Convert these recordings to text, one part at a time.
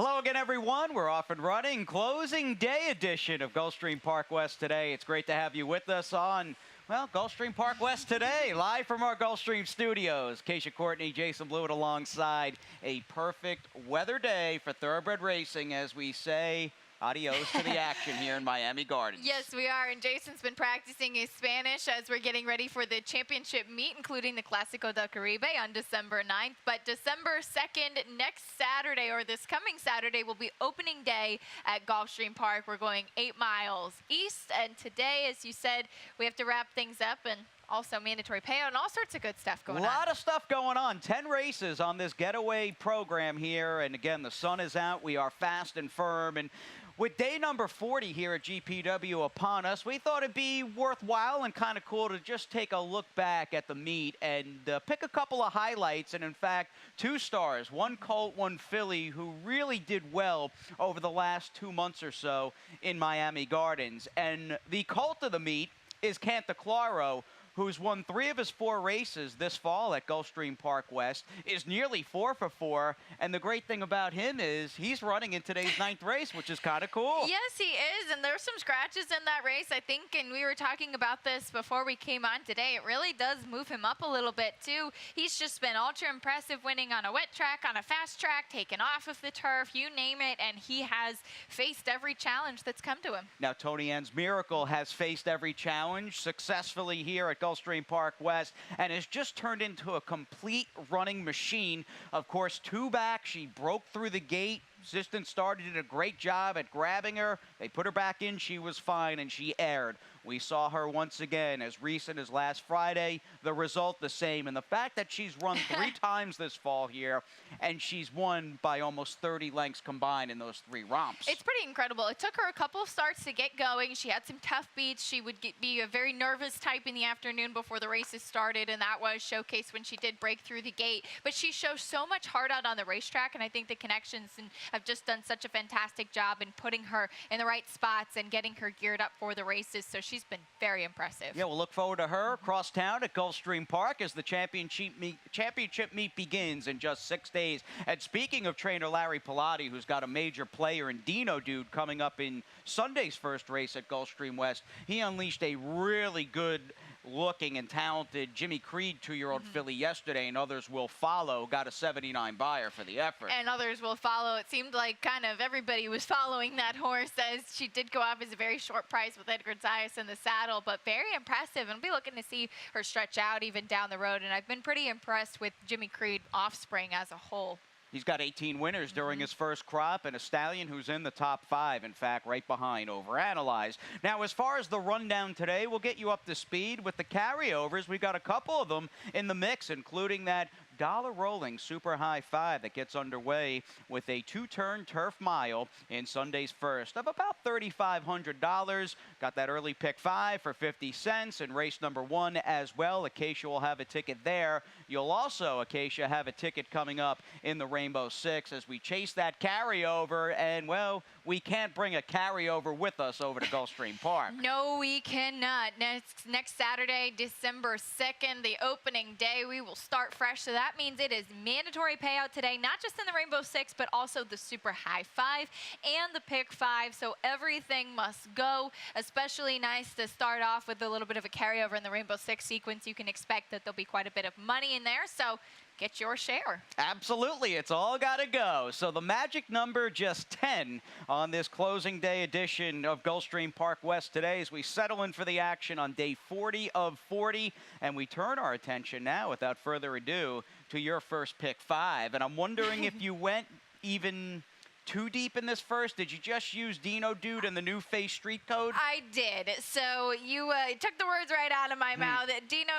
Hello again, everyone. We're off and running. Closing day edition of Gulfstream Park West today. It's great to have you with us on, well, Gulfstream Park West today, live from our Gulfstream studios. Keisha Courtney, Jason Blewett alongside. A perfect weather day for thoroughbred racing, as we say adios to the action here in Miami Gardens. Yes, we are, and Jason's been practicing his Spanish as we're getting ready for the championship meet, including the Clásico del Caribe on December 9th. But December 2nd, next Saturday, or this coming Saturday, will be opening day at Gulfstream Park. We're going 8 miles east, and today, as you said, we have to wrap things up and also mandatory payout and all sorts of good stuff going on. A lot of stuff going on. 10 races on this getaway program here. And again, the sun is out. We are fast and firm. And with day number 40 here at GPW upon us, we thought it'd be worthwhile and kind of cool to just take a look back at the meet and pick a couple of highlights. And in fact, 2 stars, 1 colt, 1 filly, who really did well over the last 2 months or so in Miami Gardens. And the colt of the meet is Cantaclaro, who's won 3 of his 4 races this fall at Gulfstream Park West, is nearly 4 for 4, and the great thing about him is he's running in today's 9th race, which is kind of cool. Yes, he is, and there's some scratches in that race, I think, and we were talking about this before we came on today. It really does move him up a little bit, too. He's just been ultra impressive, winning on a wet track, on a fast track, taken off of the turf, you name it, and he has faced every challenge that's come to him. Now, Tony Ann's Miracle has faced every challenge successfully here at Gulfstream Park West and has just turned into a complete running machine. Of course, 2 back, she broke through the gate. Assistant started did a great job at grabbing her. They put her back in. She was fine, and she aired. We saw her once again as recent as last Friday. The result the same. And the fact that she's run 3 times this fall here, and she's won by almost 30 lengths combined in those 3 romps. It's pretty incredible. It took her a couple of starts to get going. She had some tough beats. She would be a very nervous type in the afternoon before the races started, and that was showcased when she did break through the gate. But she shows so much heart out on the racetrack, and I think the connections have just done such a fantastic job in putting her in the right spots and getting her geared up for the races. So she's been very impressive. Yeah, we'll look forward to her across town at Gulfstream Park as the championship meet begins in just 6 days. And speaking of trainer Larry Pilati, who's got a major player in Dino Dude coming up in Sunday's first race at Gulfstream West, he unleashed a really good looking and talented Jimmy Creed 2-year-old filly yesterday, and others will follow. Got a 79 buyer for the effort. And others will follow. It seemed like kind of everybody was following that horse, as she did go off as a very short price with Edgar Zayas in the saddle, but very impressive. And I'll be looking to see her stretch out even down the road. And I've been pretty impressed with Jimmy Creed offspring as a whole. He's got 18 winners during his first crop, and a stallion who's in the top 5, in fact, right behind Overanalyzed. Now, as far as the rundown today, we'll get you up to speed with the carryovers. We've got a couple of them in the mix, including that dollar rolling super high 5 that gets underway with a 2-turn turf mile in Sunday's first of about $3,500. Got that early pick 5 for 50 cents, and race number 1 as well. Acacia will have a ticket there. You'll also, Acacia, have a ticket coming up in the Rainbow 6 as we chase that carryover. And, well, we can't bring a carryover with us over to Gulfstream Park. No, we cannot. Next Saturday, December 2nd, the opening day, we will start fresh. So that means it is mandatory payout today, not just in the Rainbow 6, but also the super high 5 and the pick 5. So everything must go. Especially nice to start off with a little bit of a carryover in the Rainbow 6 sequence. You can expect that there'll be quite a bit of money in there. So get your share. Absolutely. It's all got to go. So the magic number, just 10 on this closing day edition of Gulfstream Park West today as we settle in for the action on day 40 of 40. And we turn our attention now, without further ado, to your first pick 5. And I'm wondering if you went even too deep in this first? Did you just use Dino Dude and the new face street code? I did. So you took the words right out of my mouth. Dino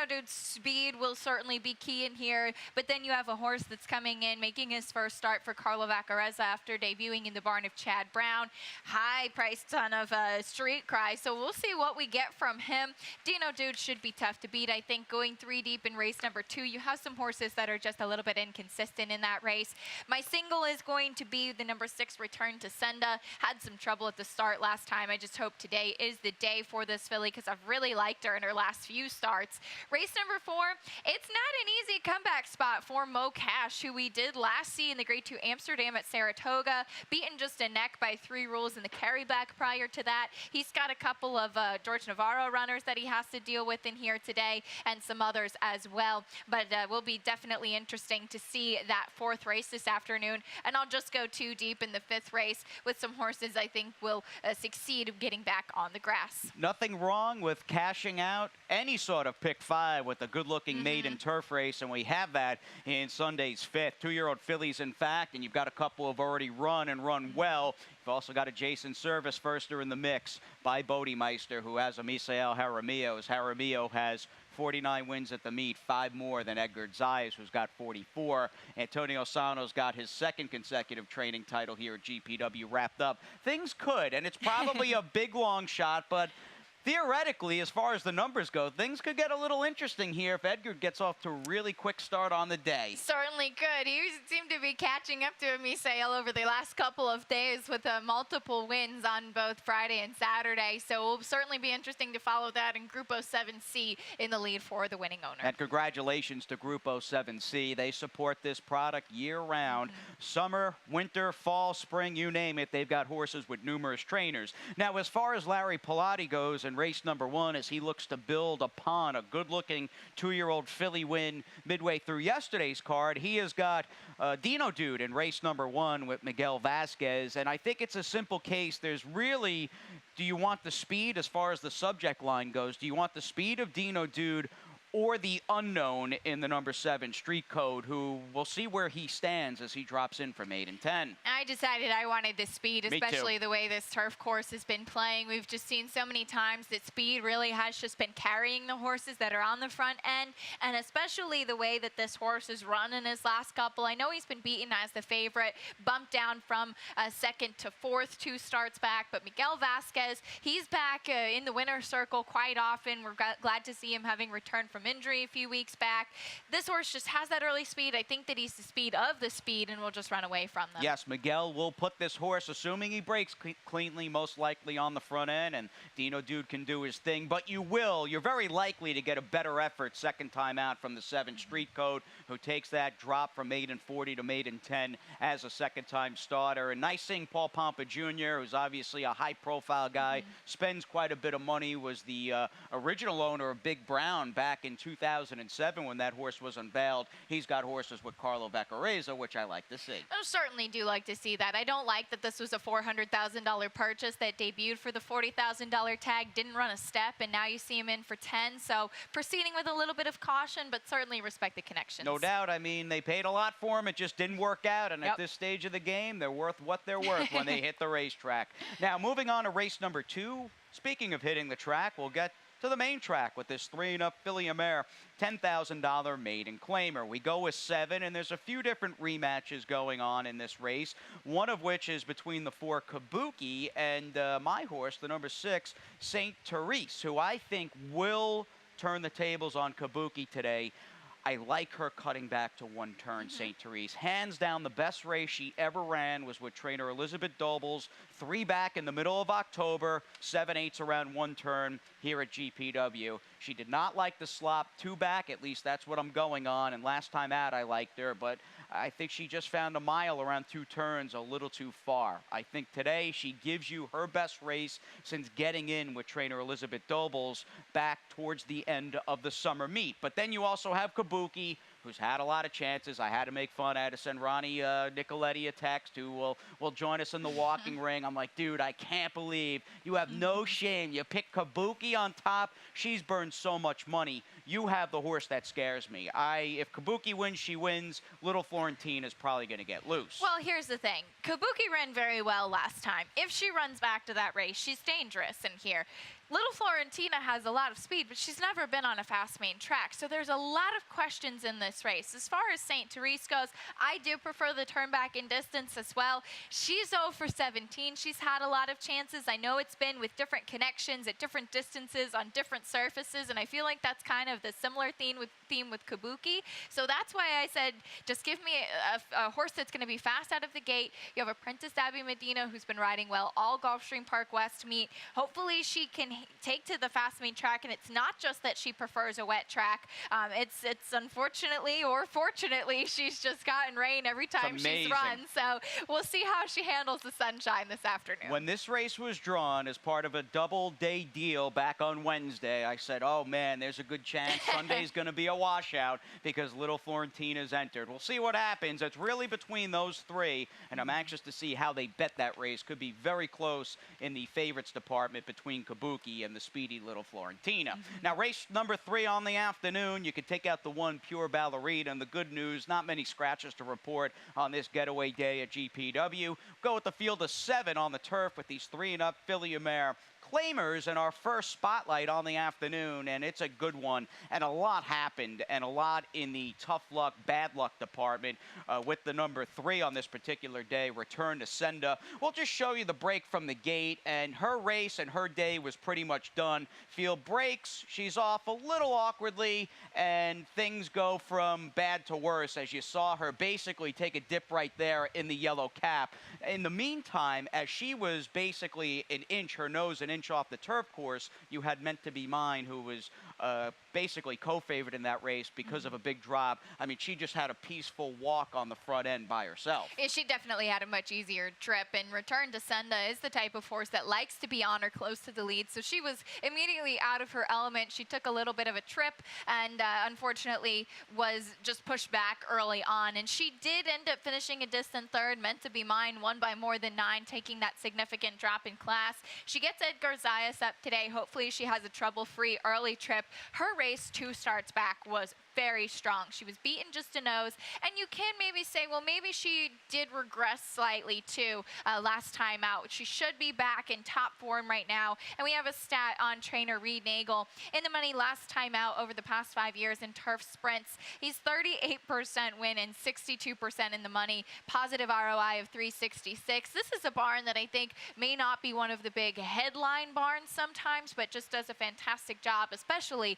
Dude's speed will certainly be key in here, but then you have a horse that's coming in, making his first start for Carlo Vacarezza after debuting in the barn of Chad Brown. High-priced son of Street Cry, so we'll see what we get from him. Dino Dude should be tough to beat. I think going 3 deep in race number 2, you have some horses that are just a little bit inconsistent in that race. My single is going to be you. The number 6 return to sender. Had some trouble at the start last time. I just hope today is the day for this filly because I've really liked her in her last few starts. Race number 4, it's not an easy comeback spot for Mo Cash, who we did last see in the Grade 2 Amsterdam at Saratoga, beaten just a neck by 3 rules in the carryback prior to that. He's got a couple of George Navarro runners that he has to deal with in here today and some others as well. But will be definitely interesting to see that 4th race this afternoon. And I'll just go too deep in the 5th race with some horses I think will succeed getting back on the grass. Nothing wrong with cashing out any sort of pick 5 with a good-looking maiden turf race, and we have that in Sunday's 5th. 2-year-old fillies, in fact, and you've got a couple have already run and run well. You've also got a Jason Service firster in the mix by Bodemeister, who has a Misael Jaramillo, as Jaramillo has 49 wins at the meet, 5 more than Edgar Zayas, who's got 44. Antonio Sano's got his 2nd consecutive training title here at GPW wrapped up. Things could, and it's probably a big long shot, but theoretically, as far as the numbers go, things could get a little interesting here if Edgar gets off to a really quick start on the day. Certainly could. He seemed to be catching up to Misael over the last couple of days with multiple wins on both Friday and Saturday. So it will certainly be interesting to follow that in Grupo 7C in the lead for the winning owner. And congratulations to Grupo 7C. They support this product year-round. Summer, winter, fall, spring, you name it. They've got horses with numerous trainers. Now, as far as Larry Pilati goes, in race number 1, as he looks to build upon a good-looking 2-year-old filly win midway through yesterday's card, he has got Dino Dude in race number 1 with Miguel Vasquez, and I think it's a simple case. There's really, do you want the speed as far as the subject line goes? Do you want the speed of Dino Dude or the unknown in the number 7 Street Code, who we'll see where he stands as he drops in from 8 and 10. I decided I wanted the speed, especially the way this turf course has been playing. We've just seen so many times that speed really has just been carrying the horses that are on the front end, and especially the way that this horse has run in his last couple. I know he's been beaten as the favorite, bumped down from 2nd to 4th 2 starts back, but Miguel Vasquez, he's back in the winner's circle quite often. We're glad to see him having returned from injury a few weeks back. This horse just has that early speed. I think that he's the speed of the speed and will just run away from them. Yes, Miguel will put this horse, assuming he breaks cleanly, most likely on the front end, and Dino Dude can do his thing. But you're very likely to get a better effort second time out from the 7 Street Code, who takes that drop from 8 and 40 to 8 and 10 as a second-time starter. And nice seeing Paul Pompa Jr., who's obviously a high-profile guy, spends quite a bit of money, was the original owner of Big Brown back in 2007 when that horse was unveiled. He's got horses with Carlo Beccarezza, which I like to see. I certainly do like to see that. I don't like that this was a $400,000 purchase that debuted for the $40,000 tag, didn't run a step, and now you see him in for 10. So proceeding with a little bit of caution, but certainly respect the connections. No doubt. I mean, they paid a lot for him. It just didn't work out. And at this stage of the game, they're worth what they're worth when they hit the racetrack. Now, moving on to race number 2. Speaking of hitting the track, we'll get to the main track with this 3-and-up filly mare, $10,000 maiden claimer. We go with 7, and there's a few different rematches going on in this race, one of which is between the 4 Kabuki and my horse, the number 6, St. Therese, who I think will turn the tables on Kabuki today. I like her cutting back to 1 turn, St. Therese. Hands down, the best race she ever ran was with trainer Elizabeth Dobles. 3 back in the middle of October, 7/8 around 1 turn here at GPW. She did not like the slop. 2 back, at least that's what I'm going on. And last time out, I liked her, but I think she just found a mile around 2 turns a little too far. I think today she gives you her best race since getting in with trainer Elizabeth Dobles back towards the end of the summer meet. But then you also have Kabuki, who's had a lot of chances. I had to make fun. I had to send Ronnie Nicoletti a text who will join us in the walking ring. I'm like, dude, I can't believe you have no shame. You pick Kabuki on top. She's burned so much money. You have the horse that scares me. If Kabuki wins, she wins. Little Florentine is probably going to get loose. Well, here's the thing. Kabuki ran very well last time. If she runs back to that race, she's dangerous in here. Little Florentina has a lot of speed, but she's never been on a fast main track. So there's a lot of questions in this race. As far as St. Therese goes, I do prefer the turn back in distance as well. She's 0 for 17. She's had a lot of chances. I know it's been with different connections at different distances on different surfaces, and I feel like that's kind of the similar theme with Kabuki. So that's why I said, just give me a horse that's going to be fast out of the gate. You have Apprentice Abby Medina, who's been riding well all Gulfstream Park West meet. Hopefully she can take to the fast main track, and it's not just that she prefers a wet track. It's unfortunately or fortunately, she's just gotten rain every time she's run. So we'll see how she handles the sunshine this afternoon. When this race was drawn as part of a double-day deal back on Wednesday, I said, oh, man, there's a good chance Sunday's going to be a washout because Little Florentina's entered. We'll see what happens. It's really between those three, and I'm anxious to see how they bet that race. Could be very close in the favorites department between Kabuki and the speedy Little Florentina. Now, race number 3 on the afternoon, you could take out the one Pure Ballerina, and the good news, not many scratches to report on this getaway day at GPW. Go with the field of 7 on the turf with these 3-and-up filly mare claimers in our first spotlight on the afternoon, and it's a good one. And a lot happened, and a lot in the tough luck, bad luck department with the number 3 on this particular day, Return to Senda. We'll just show you the break from the gate, and her race and her day was pretty much done. Field breaks, she's off a little awkwardly, and things go from bad to worse as you saw her basically take a dip right there in the yellow cap. In the meantime, as she was basically her nose an inch off the turf course, you had Meant to Be Mine, who was basically co-favorite in that race because of a big drop. I mean, she just had a peaceful walk on the front end by herself. Yeah, she definitely had a much easier trip, and Return to Senda is the type of horse that likes to be on or close to the lead, so she was immediately out of her element. She took a little bit of a trip and unfortunately was just pushed back early on, and she did end up finishing a distant third. Meant to Be Mine won by more than 9, taking that significant drop in class. She gets Edgar Zayas up today. Hopefully she has a trouble-free early trip. Her race 2 starts back was very strong. She was beaten just a nose, and you can maybe say, well, maybe she did regress slightly too last time out. She should be back in top form right now, and we have a stat on trainer Reed Nagel. In the money last time out over the past 5 years in turf sprints, he's 38% win and 62% in the money, positive ROI of 366. This is a barn that I think may not be one of the big headline barns sometimes, but just does a fantastic job, especially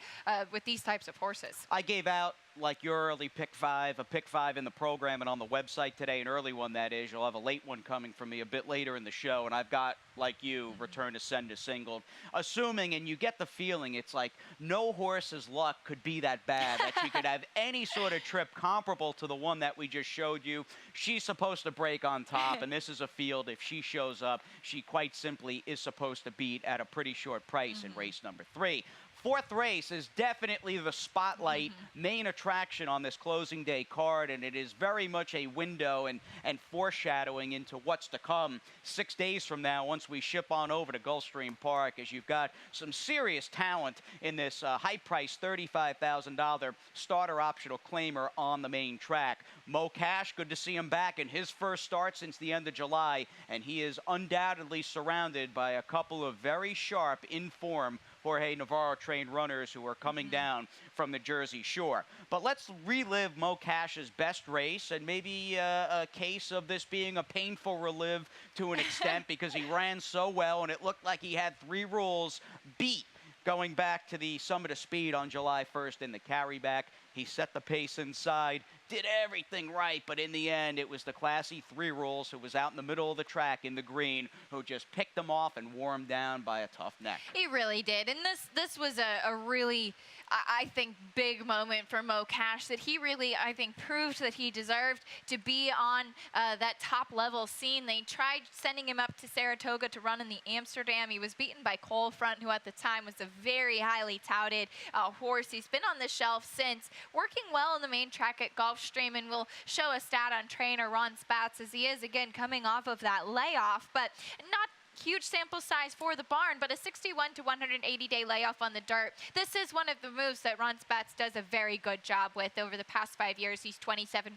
with these types of horses. I gave out, like your early pick 5, a pick 5 in the program and on the website today, an early one that is. You'll have a late one coming from me a bit later in the show, and I've got, like you, Return to Senda singled. Assuming, and you get the feeling, it's like no horse's luck could be that bad, that she could have any sort of trip comparable to the one that we just showed you. She's supposed to break on top, and this is a field, if she shows up, she quite simply is supposed to beat at a pretty short price in race number 3. 4th race is definitely the spotlight main attraction on this closing day card, and it is very much a window and foreshadowing into what's to come 6 days from now once we ship on over to Gulfstream Park, as you've got some serious talent in this high-priced $35,000 starter optional claimer on the main track. Mo Cash, good to see him back in his first start since the end of July, and he is undoubtedly surrounded by a couple of very sharp, in-form Jorge Navarro-trained runners who are coming down from the Jersey Shore. But let's relive Mo Cash's best race, and maybe a case of this being a painful relive to an extent because he ran so well and it looked like he had 3 rules beat going back to the Summit of Speed on July 1st in the carryback. He set the pace inside, did everything right, but in the end, it was the classy 3 rules who was out in the middle of the track in the green who just picked him off and wore him down by a tough neck. He really did, and this was a really, I think, big moment for Mo Cash, that he really, I think, proved that he deserved to be on that top-level scene. They tried sending him up to Saratoga to run in the Amsterdam. He was beaten by Cole Front, who at the time was a very highly touted horse. He's been on the shelf since, working well on the main track at Gulfstream, and we'll show a stat on trainer Ron Spatz as he is, again, coming off of that layoff, but not huge sample size for the barn, but a 61 to 180 day layoff on the dirt. This is one of the moves that Ron Spatz does a very good job with. Over the past 5 years, he's 27%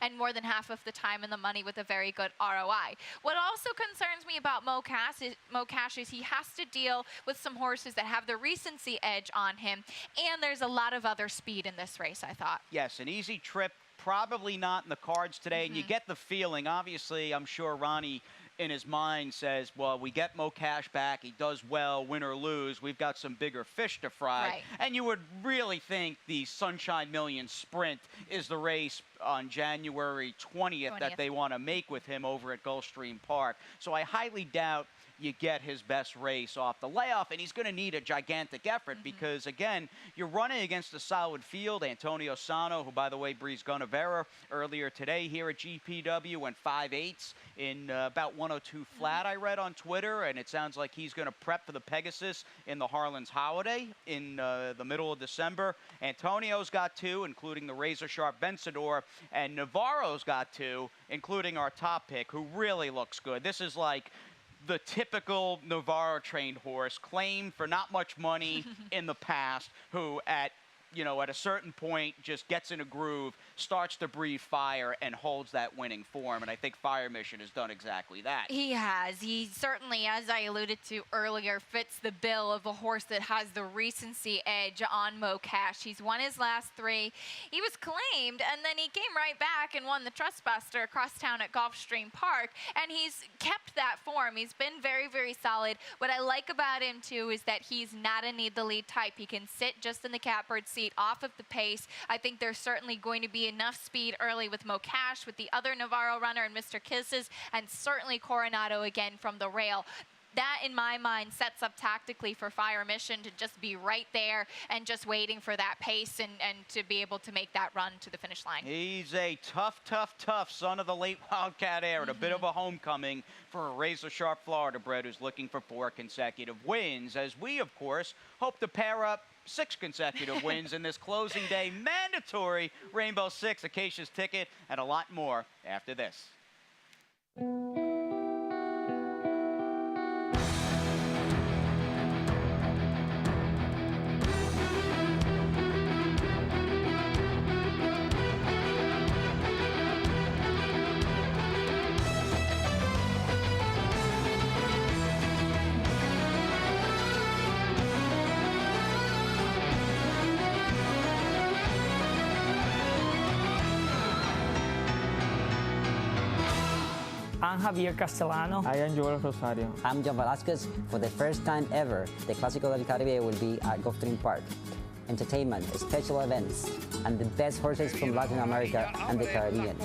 and more than half of the time in the money with a very good ROI. What also concerns me about Mo Cash is he has to deal with some horses that have the recency edge on him, and there's a lot of other speed in this race, I thought. Yes, an easy trip, probably not in the cards today, and you get the feeling, obviously, I'm sure Ronnie in his mind says, well, we get Mo Cash back, he does well, win or lose, we've got some bigger fish to fry. Right. And you would really think the Sunshine Million Sprint is the race on January 20th that they want to make with him over at Gulfstream Park. So I highly doubt you get his best race off the layoff, and he's going to need a gigantic effort because, again, you're running against a solid field. Antonio Sano, who, by the way, breezed Gunnevera earlier today here at GPW, went 5/8 in about 102 flat, I read on Twitter, and it sounds like he's going to prep for the Pegasus in the Harlan's Holiday in the middle of December. Antonio's got 2, including the razor-sharp Vencedor, and Navarro's got 2, including our top pick, who really looks good. This is like the typical Navarro-trained horse, claimed for not much money in the past, who at a certain point just gets in a groove, starts to breathe fire, and holds that winning form. And I think Fire Mission has done exactly that. He has. He certainly, as I alluded to earlier, fits the bill of a horse that has the recency edge on Mo Cash. He's won his last 3. He was claimed, and then he came right back and won the Trustbuster across town at Gulfstream Park, and he's kept that form. He's been very, very solid. What I like about him, too, is that he's not a need-the-lead type. He can sit just in the catbird seat off of the pace. I think there's certainly going to be enough speed early with Mo Cash, with the other Navarro runner and Mr. Kisses, and certainly Coronado again from the rail. That, in my mind, sets up tactically for Fire Mission to just be right there and just waiting for that pace and to be able to make that run to the finish line. He's a tough, tough, tough son of the late Wildcat era, and a bit of a homecoming for a razor-sharp Florida bred who's looking for 4 consecutive wins, as we, of course, hope to pair up 6 consecutive wins in this closing day mandatory Rainbow Six Acacia's ticket, and a lot more after this. I'm Javier Castellano. I am Joel Rosario. I'm John Velasquez. For the first time ever, the Clásico del Caribe will be at Gulfstream Park. Entertainment, special events, and the best horses from Latin America and the Caribbean.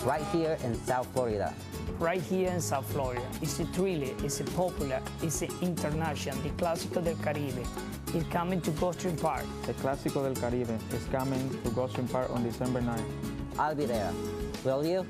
Right here in South Florida. Right here in South Florida. It's a thrilling, it's a popular, it's an international, the Clásico del Caribe. It's coming to Gulfstream Park. The Clásico del Caribe is coming to Gulfstream Park on December 9th. I'll be there. Will you?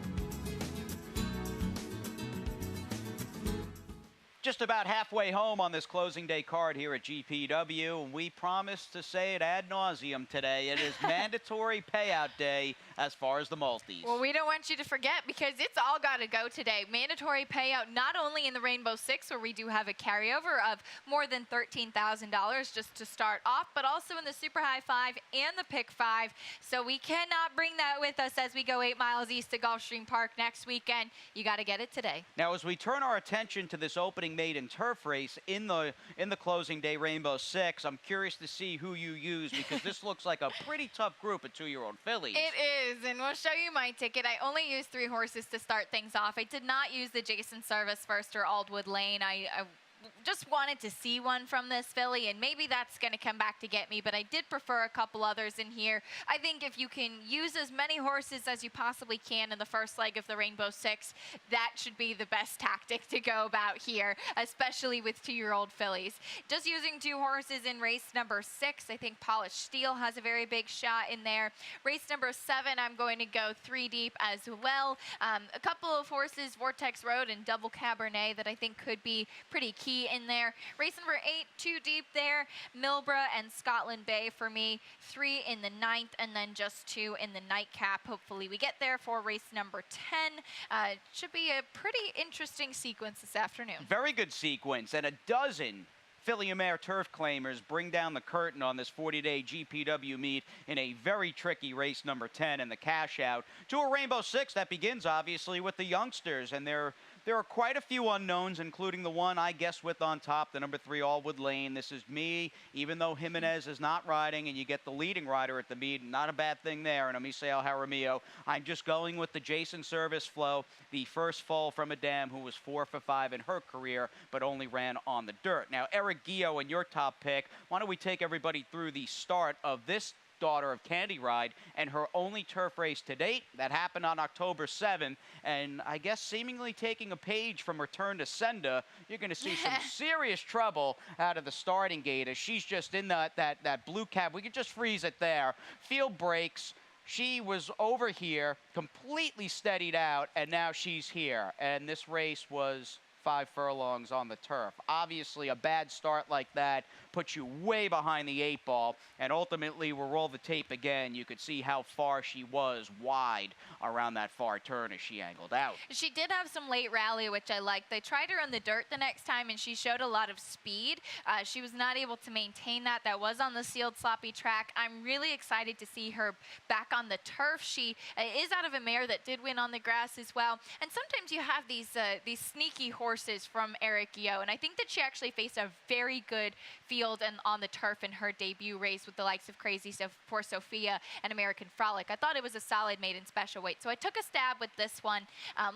Just about halfway home on this closing day card here at GPW, and we promised to say it ad nauseum today. It is mandatory payout day as far as the multis. Well, we don't want you to forget, because it's all got to go today. Mandatory payout not only in the Rainbow Six, where we do have a carryover of more than $13,000 just to start off, but also in the Super High 5 and the Pick 5. So we cannot bring that with us as we go 8 miles east to Gulfstream Park next weekend. You got to get it today. Now, as we turn our attention to this opening maiden turf race in the closing day Rainbow Six, I'm curious to see who you use, because this looks like a pretty tough group of 2-year-old fillies. It is, and we'll show you my ticket. I only used 3 horses to start things off. I did not use the Jason Service First or Aldwood Lane. I just wanted to see one from this filly, and maybe that's going to come back to get me, but I did prefer a couple others in here. I think if you can use as many horses as you possibly can in the first leg of the Rainbow Six, that should be the best tactic to go about here, especially with 2-year-old fillies. Just using 2 horses in race number 6, I think Polished Steel has a very big shot in there. Race number 7, I'm going to go 3 deep as well. A couple of horses, Vortex Road and Double Cabernet, that I think could be pretty key key in there. Race number 8, 2 deep there. Milbra and Scotland Bay for me. 3 in the 9th, and then just 2 in the nightcap. Hopefully we get there for race number 10. Should be a pretty interesting sequence this afternoon. Very good sequence, and a dozen Philly Mare turf claimers bring down the curtain on this 40-day GPW meet in a very tricky race number 10 and the cash out to a Rainbow Six that begins obviously with the youngsters, and there are quite a few unknowns, including the one I guess with on top, the number 3 Allwood Lane. This is me, even though Jimenez is not riding and you get the leading rider at the meet, not a bad thing there. And Amiseo Jaramillo, I'm just going with the Jason Service flow, the first fall from a dam who was 4 for 5 in her career, but only ran on the dirt. Now, Eric Gio in your top pick, why don't we take everybody through the start of this daughter of Candy Ride and her only turf race to date that happened on October 7th, and I guess seemingly taking a page from Return to Senda, you're going to see some serious trouble out of the starting gate as she's just in that blue cab. We could just freeze it there. Field breaks. She was over here, completely steadied out, and now she's here. And this race was 5 furlongs on the turf. Obviously, a bad start like that puts you way behind the 8 ball, and ultimately, we'll roll the tape again. You could see how far she was wide around that far turn as she angled out. She did have some late rally, which I liked. They tried her on the dirt the next time, and she showed a lot of speed. She was not able to maintain that. That was on the sealed sloppy track. I'm really excited to see her back on the turf. She is out of a mare that did win on the grass as well. And sometimes you have these sneaky horses from Eric Gio, and I think that she actually faced a very good field and on the turf in her debut race with the likes of Crazy for Sophia and American Frolic. I thought it was a solid maiden special weight, so I took a stab with this one.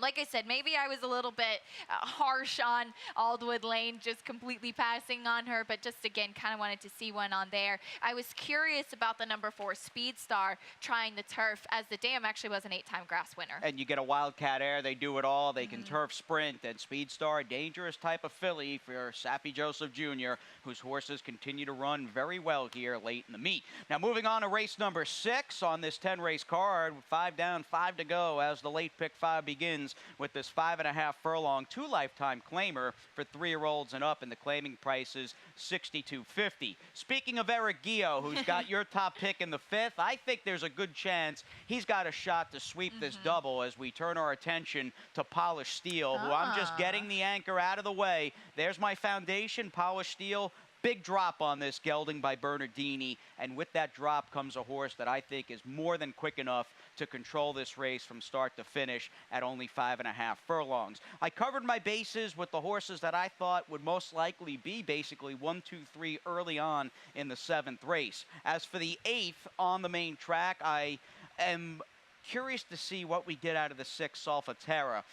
Like I said, maybe I was a little bit harsh on Aldwood Lane, just completely passing on her, but just again, kind of wanted to see one on there. I was curious about the number 4 Speed Star trying the turf, as the dam actually was an 8-time grass winner. And you get a Wildcat Air, they do it all. They can turf sprint, and Speed Star, a dangerous type of filly for Sappy Joseph Jr., whose horses continue to run very well here late in the meet. Now moving on to race number 6 on this 10-race card, 5 down, 5 to go as the late pick 5 begins with this 5.5 furlong 2 lifetime claimer for 3-year-olds and up, and the claiming price is $62.50. Speaking of Eric Gio, who's got your top pick in the 5th, I think there's a good chance he's got a shot to sweep this double as we turn our attention to Polished Steel, who I'm just getting the anchor out of the way. There's my foundation, Polished Steel. Big drop on this gelding by Bernardini, and with that drop comes a horse that I think is more than quick enough to control this race from start to finish at only 5.5 furlongs. I covered my bases with the horses that I thought would most likely be basically 1, 2, 3 early on in the 7th race. As for the 8th on the main track, I am curious to see what we get out of the 6 Solfatera.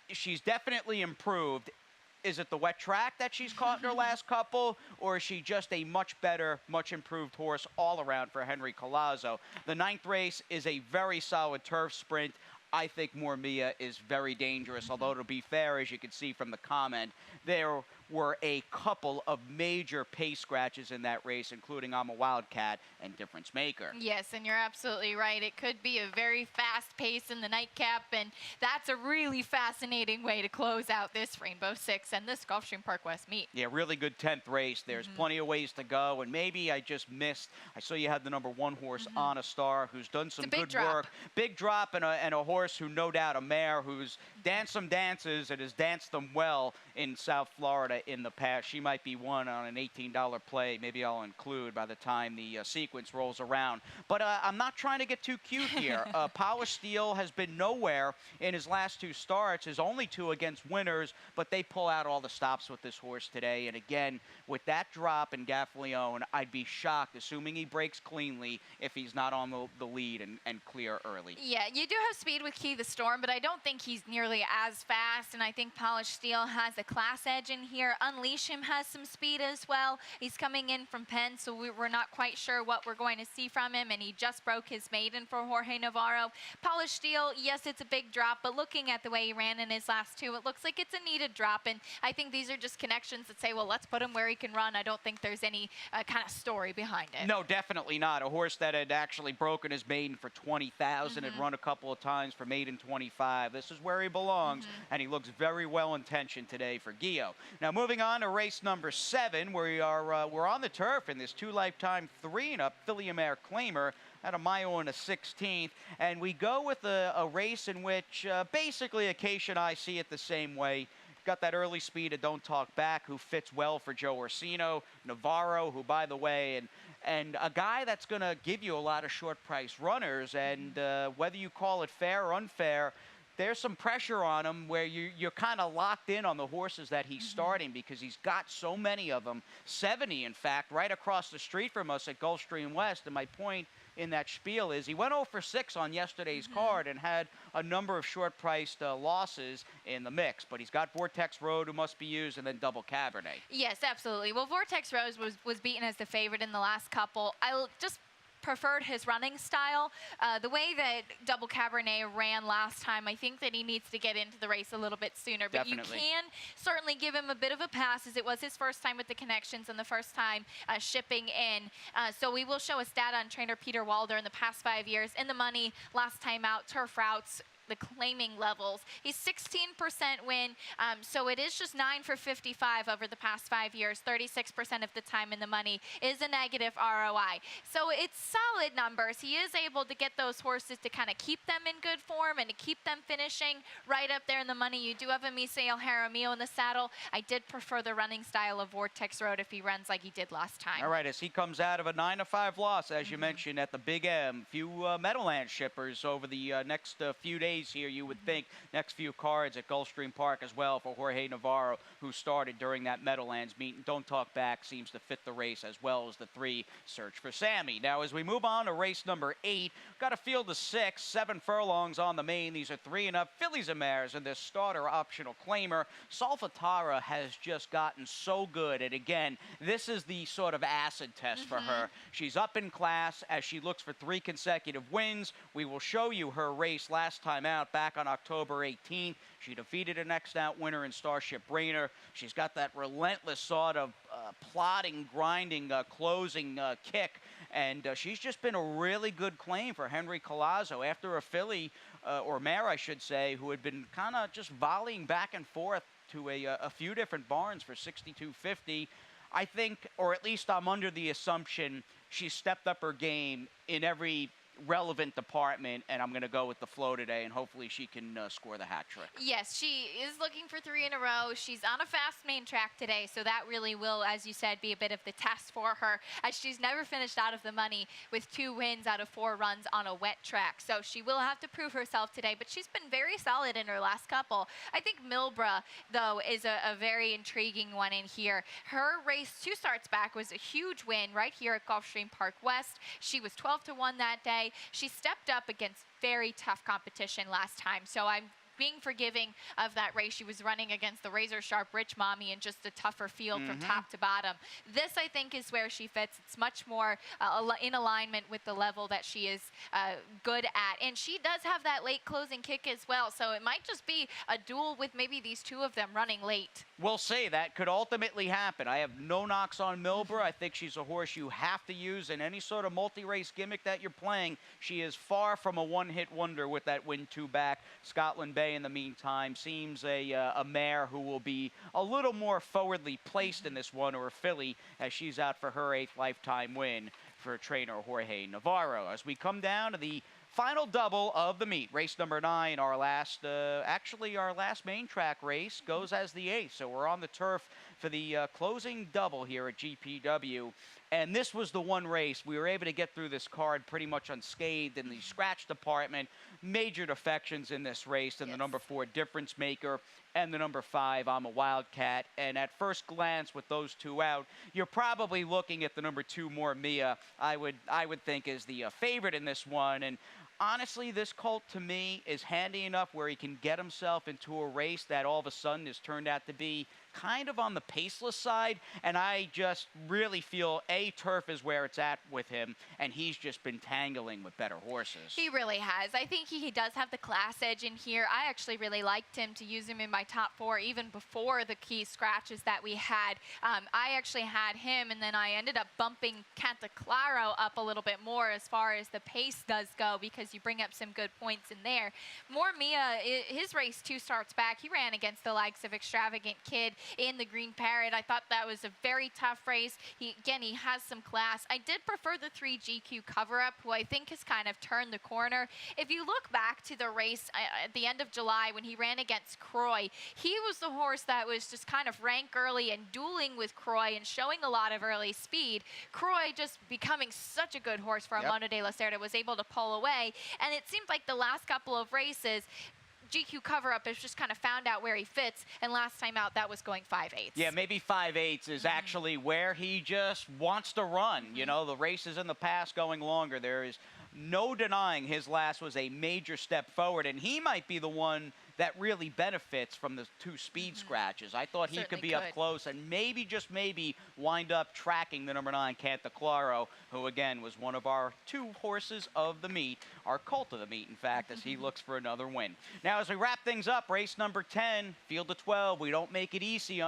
She's definitely improved. Is it the wet track that she's caught in her last couple, or is she just a much better, much improved horse all around for Henry Colazzo? The 9th race is a very solid turf sprint. I think Mia is very dangerous, although to be fair, as you can see from the comment, there were a couple of major pace scratches in that race, including I'm a Wildcat and Difference Maker. Yes, and you're absolutely right. It could be a very fast pace in the nightcap, and that's a really fascinating way to close out this Rainbow Six and this Gulfstream Park West meet. Yeah, really good 10th race. There's plenty of ways to go, and maybe I just missed. I saw you had the number 1 horse, On a Star, who's done some good work. Big drop, and a horse who, no doubt, a mare who's danced some dances and has danced them well in South Florida in the past. She might be one on an $18 play. Maybe I'll include by the time the sequence rolls around. But I'm not trying to get too cute here. Polished Steel has been nowhere in his last 2 starts. His only 2 against winners, but they pull out all the stops with this horse today. And again, with that drop in Gaffleone, I'd be shocked, assuming he breaks cleanly, if he's not on the lead and clear early. Yeah, you do have speed with Key the Storm, but I don't think he's nearly as fast, and I think Polished Steel has a class edge in here. Unleash Him has some speed as well. He's coming in from Penn, so we're not quite sure what we're going to see from him, and he just broke his maiden for Jorge Navarro. Polished Steel, yes, it's a big drop, but looking at the way he ran in his last 2, it looks like it's a needed drop, and I think these are just connections that say, well, let's put him where he can run. I don't think there's any kind of story behind it. No, definitely not. A horse that had actually broken his maiden for 20,000, had run a couple of times for maiden 25. This is where he belongs, and he looks very well intentioned today for Gio. Now, moving on to race number 7, where we're on the turf in this 2 lifetime 3-and-up Filly Mare Claimer at a mile and a 16th. And we go with a race in which basically Acacia and I see it the same way. Got that early speed of Don't Talk Back, who fits well for Joe Orsino. Navarro, who, by the way, and a guy that's going to give you a lot of short price runners. And whether you call it fair or unfair, there's some pressure on him where you're kind of locked in on the horses that he's starting, because he's got so many of them, 70 in fact, right across the street from us at Gulfstream West. And my point in that spiel is he went 0 for 6 on yesterday's card and had a number of short-priced losses in the mix. But he's got Vortex Road, who must be used, and then Double Cabernet. Yes, absolutely. Well, Vortex Rose was beaten as the favorite in the last couple. I just preferred his running style. The way that Double Cabernet ran last time, I think that he needs to get into the race a little bit sooner. But Definitely. you can certainly give him a bit of a pass, as it was his first time with the connections and the first time shipping in. So we will show a stat on trainer Peter Walder in the past 5 years. In the money, last time out, turf routes, the claiming levels. He's 16% win, so it is just 9 for 55 over the past 5 years. 36% of the time in the money is a negative ROI. So it's solid numbers. He is able to get those horses to kind of keep them in good form and to keep them finishing right up there in the money. You do have a Misael Jaramillo in the saddle. I did prefer the running style of Vortex Road if he runs like he did last time. All right, as he comes out of a 9-5 loss, as you mentioned, at the Big M, few Meadowlands shippers over the next few days here, you would think. Next few cards at Gulfstream Park as well for Jorge Navarro, who started during that Meadowlands meeting. Don't Talk Back seems to fit the race, as well as the 3 Search for Sammy. Now, as we move on to race number 8, got a field of 6, 7 furlongs on the main. These are 3-and-up fillies and mares, and this starter optional claimer. Solfatara has just gotten so good, and again, this is the sort of acid test for her. She's up in class as she looks for 3 consecutive wins. We will show you her race last time out back on October 18th. She defeated a next out winner in Starship Rainer. She's got that relentless sort of plodding, grinding, closing kick, and she's just been a really good claim for Henry Collazo after a filly, or mare I should say, who had been kind of just volleying back and forth to a few different barns for 62.50. I think, or at least I'm under the assumption, she stepped up her game in every relevant department, and I'm going to go with the flow today, and hopefully she can score the hat trick. Yes, she is looking for 3 in a row. She's on a fast main track today, so that really will, as you said, be a bit of the test for her, as she's never finished out of the money with 2 wins out of 4 runs on a wet track. So she will have to prove herself today, but she's been very solid in her last couple. I think Milbra, though, is a very intriguing one in here. Her race 2 starts back was a huge win right here at Gulfstream Park West. She was 12-1 that day. She stepped up against very tough competition last time, so I'm being forgiving of that race. She was running against the razor sharp Rich Mommy in just a tougher field from top to bottom. This, I think, is where she fits. It's much more in alignment with the level that she is good at. And she does have that late closing kick as well. So it might just be a duel with maybe these 2 of them running late. We'll see. That could ultimately happen. I have no knocks on Milbra. I think she's a horse you have to use in any sort of multi-race gimmick that you're playing. She is far from a one-hit wonder with that win 2 back. Scotland Bay, in the meantime, seems a mare who will be a little more forwardly placed in this one, or a filly, as she's out for her 8th lifetime win for trainer Jorge Navarro. As we come down to the final double of the meet, race number 9, our last main track race goes as the 8th. So we're on the turf for the closing double here at GPW. And this was the one race we were able to get through this card pretty much unscathed in the scratch department. Major defections in this race, and the number 4 Difference Maker and the number 5 I'm a Wildcat. And at first glance, with those 2 out, you're probably looking at the number 2 More Mia. I would think is the favorite in this one. And honestly, this colt to me is handy enough where he can get himself into a race that all of a sudden has turned out to be kind of on the paceless side, and I just really feel turf is where it's at with him, and he's just been tangling with better horses. He really has. I think he does have the class edge in here. I actually really liked him to use him in my top 4 even before the key scratches that we had. I actually had him, and then I ended up bumping Cantaclaro up a little bit more as far as the pace does go, because you bring up some good points in there. More Mia, his race 2 starts back. He ran against the likes of Extravagant Kid in the Green Parrot. I thought that was a very tough race. He has some class. I did prefer the 3 GQ cover-up, who I think has kind of turned the corner. If you look back to the race at the end of July when he ran against Croy, he was the horse that was just kind of rank early and dueling with Croy and showing a lot of early speed. Croy just becoming such a good horse for Armando de la Cerda, was able to pull away. And it seemed like the last couple of races, GQ cover-up has just kind of found out where he fits, and last time out that was going 5/8. Yeah, maybe 5/8 is actually where he just wants to run. You know, the races in the past going longer, there is no denying his last was a major step forward, and he might be the one that really benefits from the 2 speed scratches. I thought he could Certainly be up close and maybe, just maybe, wind up tracking the number 9, Cantaclaro, who, again, was one of our 2 horses of the meet, our colt of the meet, in fact, as he looks for another win. Now, as we wrap things up, race number 10, field of 12. We don't make it easy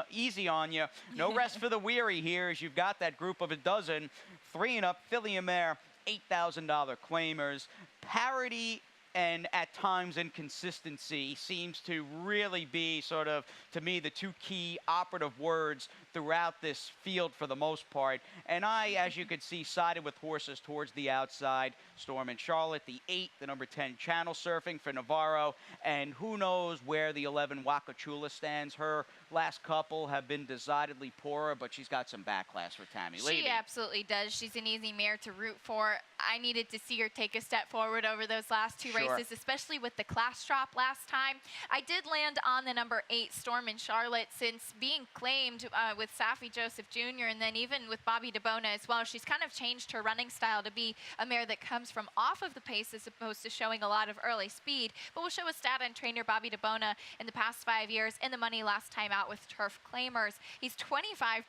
on you. No rest for the weary here, as you've got that group of a dozen. 3 and up, Philly and Mare, $8,000 claimers. Parity and at times inconsistency seems to really be sort of, to me, the 2 key operative words throughout this field for the most part. And I, as you can see, sided with horses towards the outside. Storm and Charlotte, the 8, the number 10, Channel Surfing for Navarro. And who knows where the 11, Wakachula, stands. Her last couple have been decidedly poorer, but she's got some backlash for Tammy Levy. She absolutely does. She's an easy mare to root for. I needed to see her take a step forward over those last 2 races, especially with the class drop last time. I did land on the number 8, Storm and Charlotte, since being claimed with Safi Joseph Jr. and then even with Bobby DeBona as well. She's kind of changed her running style to be a mare that comes from off of the pace as opposed to showing a lot of early speed. But we'll show a stat on trainer Bobby DeBona in the past 5 years in the money last time out with turf claimers. He's 25%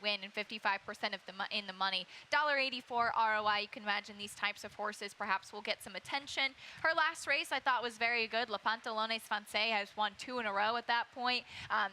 win and 55% of in the money. $1.84 ROI. You can imagine these types of horses perhaps will get some attention. Her last race I thought was very good. La Pantalone Sfanse has won 2 in a row at that point.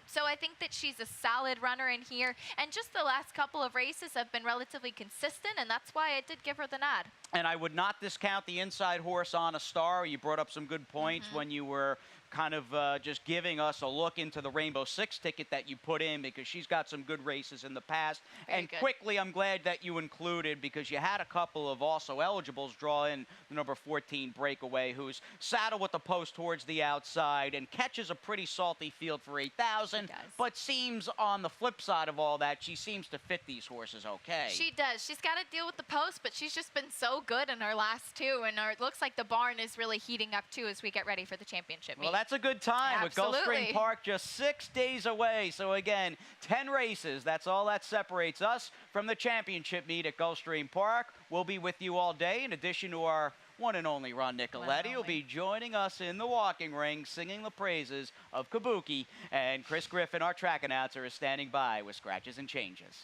So I think that she's a solid runner in here. And just the last couple of races have been relatively consistent, and that's why I did give her the nod. And I would not discount the inside horse on a star. You brought up some good points when you were kind of just giving us a look into the Rainbow Six ticket that you put in, because she's got some good races in the past. Very good. Quickly, I'm glad that you included, because you had a couple of also eligibles draw in the number 14 Breakaway, who's saddled with the post towards the outside and catches a pretty salty field for 8,000, but seems on the flip side of all that, she seems to fit these horses okay. She does. She's got to deal with the post, but she's just been so good in her last 2, and it looks like the barn is really heating up too as we get ready for the championship meet. Well, that's a good time with Gulfstream Park just 6 days away. So again, 10 races. That's all that separates us from the championship meet at Gulfstream Park. We'll be with you all day. In addition to our one and only Ron Nicoletti, who'll be joining us in the walking ring, singing the praises of Kabuki. And Chris Griffin, our track announcer, is standing by with scratches and changes.